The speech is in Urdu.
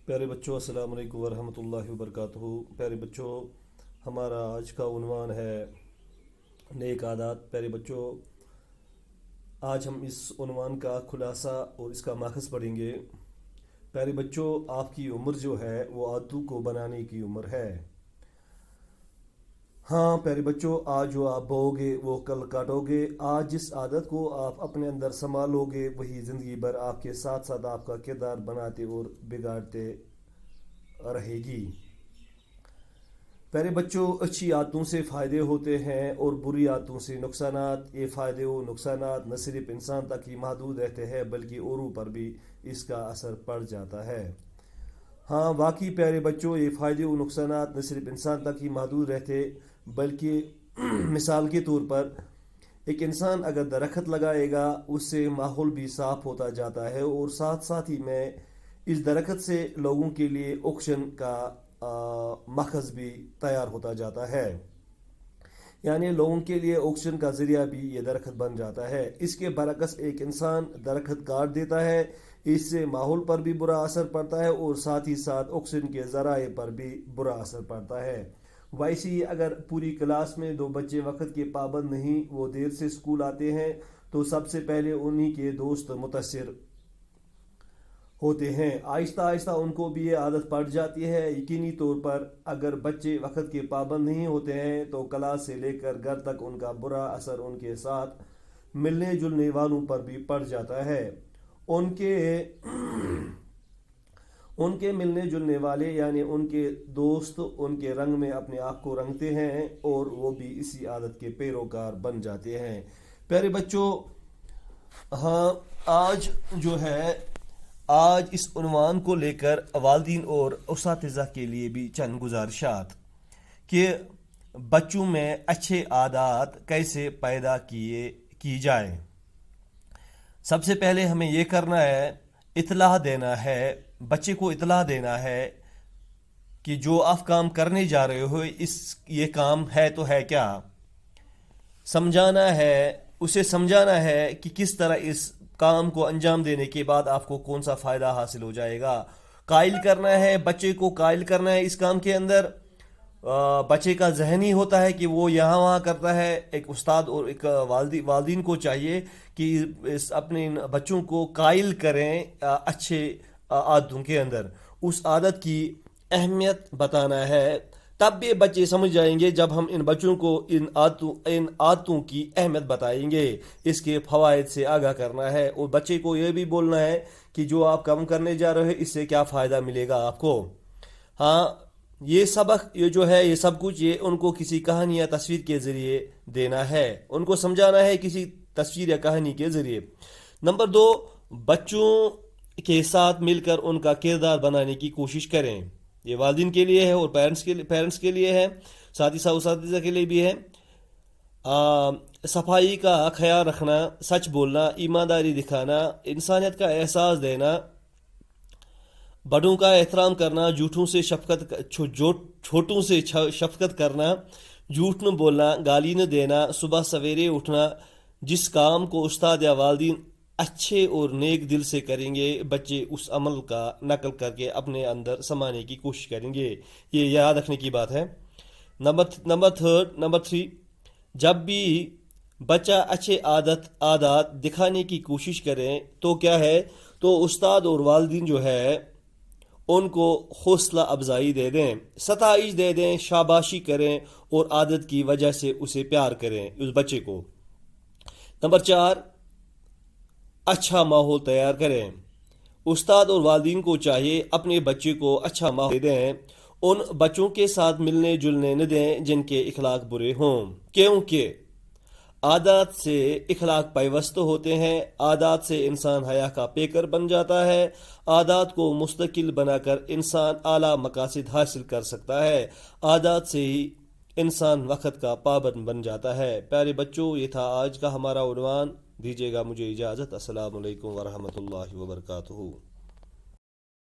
پیارے بچوں، السلام علیکم ورحمۃ اللہ وبرکاتہ۔ پیارے بچوں، ہمارا آج کا عنوان ہے نیک عادات۔ پیارے بچوں، آج ہم اس عنوان کا خلاصہ اور اس کا ماخذ پڑھیں گے۔ پیارے بچوں، آپ کی عمر جو ہے وہ عادتوں کو بنانے کی عمر ہے۔ ہاں پیارے بچوں، آج جو آپ بوؤ گے وہ کل کاٹو گے۔ آج جس عادت کو آپ اپنے اندر سنبھالو گے وہی زندگی بھر آپ کے ساتھ ساتھ آپ کا کردار بناتے اور بگاڑتے رہے گی۔ پیارے بچوں، اچھی عادتوں سے فائدے ہوتے ہیں اور بری عادتوں سے نقصانات۔ یہ فائدے و نقصانات نہ صرف انسان تک ہی محدود رہتے ہیں بلکہ اوروں پر بھی اس کا اثر پڑ جاتا ہے۔ ہاں واقعی پیارے بچوں، یہ فائدے و نقصانات نہ صرف انسان تک ہی محدود رہتے بلکہ مثال کے طور پر ایک انسان اگر درخت لگائے گا اس سے ماحول بھی صاف ہوتا جاتا ہے اور ساتھ ساتھ ہی میں اس درخت سے لوگوں کے لیے آکسیجن کا ماخذ بھی تیار ہوتا جاتا ہے، یعنی لوگوں کے لیے آکسیجن کا ذریعہ بھی یہ درخت بن جاتا ہے۔ اس کے برعکس ایک انسان درخت کاٹ دیتا ہے، اس سے ماحول پر بھی برا اثر پڑتا ہے اور ساتھ ہی ساتھ آکسیجن کے ذرائع پر بھی برا اثر پڑتا ہے۔ ویسے ہی اگر پوری کلاس میں دو بچے وقت کے پابند نہیں، وہ دیر سے اسکول آتے ہیں تو سب سے پہلے انہی کے دوست متاثر ہوتے ہیں۔ آہستہ آہستہ ان کو بھی یہ عادت پڑ جاتی ہے۔ یقینی طور پر اگر بچے وقت کے پابند نہیں ہوتے ہیں تو کلاس سے لے کر گھر تک ان کا برا اثر ان کے ساتھ ملنے جلنے والوں پر بھی پڑ جاتا ہے۔ ان کے ملنے جلنے والے یعنی ان کے دوست ان کے رنگ میں اپنے آپ کو رنگتے ہیں اور وہ بھی اسی عادت کے پیروکار بن جاتے ہیں۔ پیارے بچوں، ہاں آج اس عنوان کو لے کر والدین اور اساتذہ کے لیے بھی چند گزارشات کہ بچوں میں اچھے عادات کیسے پیدا کی جائے۔ سب سے پہلے ہمیں یہ کرنا ہے، بچے کو اطلاع دینا ہے کہ جو آپ کام کرنے جا رہے ہو یہ کام ہے تو ہے کیا، اسے سمجھانا ہے کہ کس طرح اس کام کو انجام دینے کے بعد آپ کو کون سا فائدہ حاصل ہو جائے گا۔ قائل کرنا ہے، بچے کو قائل کرنا ہے اس کام کے اندر۔ بچے کا ذہن ہی ہوتا ہے کہ وہ یہاں وہاں کرتا ہے۔ ایک استاد اور ایک والدین کو چاہیے کہ اپنے بچوں کو قائل کریں اچھے عادتوں کے اندر، اس عادت کی اہمیت بتانا ہے۔ تب بھی بچے سمجھ جائیں گے جب ہم ان بچوں کو ان عادتوں کی اہمیت بتائیں گے، اس کے فوائد سے آگاہ کرنا ہے اور بچے کو یہ بھی بولنا ہے کہ جو آپ کام کرنے جا رہے ہیں اس سے کیا فائدہ ملے گا آپ کو۔ ہاں یہ سبق یہ سب کچھ یہ ان کو کسی کہانی یا تصویر کے ذریعے دینا ہے، ان کو سمجھانا ہے کسی تصویر یا کہانی کے ذریعے۔ نمبر 2، بچوں کے ساتھ مل کر ان کا کردار بنانے کی کوشش کریں۔ یہ والدین کے لیے ہے اور پیرنٹس کے لیے ہے، ساتھ ہی ساتھ اساتذہ کے لیے بھی ہے۔ صفائی کا خیال رکھنا، سچ بولنا، ایمانداری دکھانا، انسانیت کا احساس دینا، بڑوں کا احترام کرنا، چھوٹوں سے شفقت کرنا، جھوٹ نہ بولنا، گالی نہ دینا، صبح سویرے اٹھنا۔ جس کام کو استاد یا والدین اچھے اور نیک دل سے کریں گے بچے اس عمل کا نقل کر کے اپنے اندر سمانے کی کوشش کریں گے۔ یہ یاد رکھنے کی بات ہے۔ نمبر 3، جب بھی بچہ اچھے عادات دکھانے کی کوشش کریں تو کیا ہے، تو استاد اور والدین ان کو حوصلہ افزائی دے دیں، ستائش دے دیں، شاباشی کریں اور عادت کی وجہ سے اسے پیار کریں اس بچے کو۔ نمبر 4، اچھا ماحول تیار کریں۔ استاد اور والدین کو چاہیے اپنے بچے کو اچھا ماحول دیں، ان بچوں کے ساتھ ملنے جلنے نہ دیں جن کے اخلاق برے ہوں، کیونکہ عادات سے اخلاق پیوست ہوتے ہیں۔ عادات سے انسان حیا کا پیکر بن جاتا ہے۔ عادات کو مستقل بنا کر انسان اعلیٰ مقاصد حاصل کر سکتا ہے۔ عادات سے ہی انسان وقت کا پابند بن جاتا ہے۔ پیارے بچوں، یہ تھا آج کا ہمارا عنوان۔ دیجیے گا مجھے اجازت۔ السلام علیکم ورحمۃ اللہ وبرکاتہ۔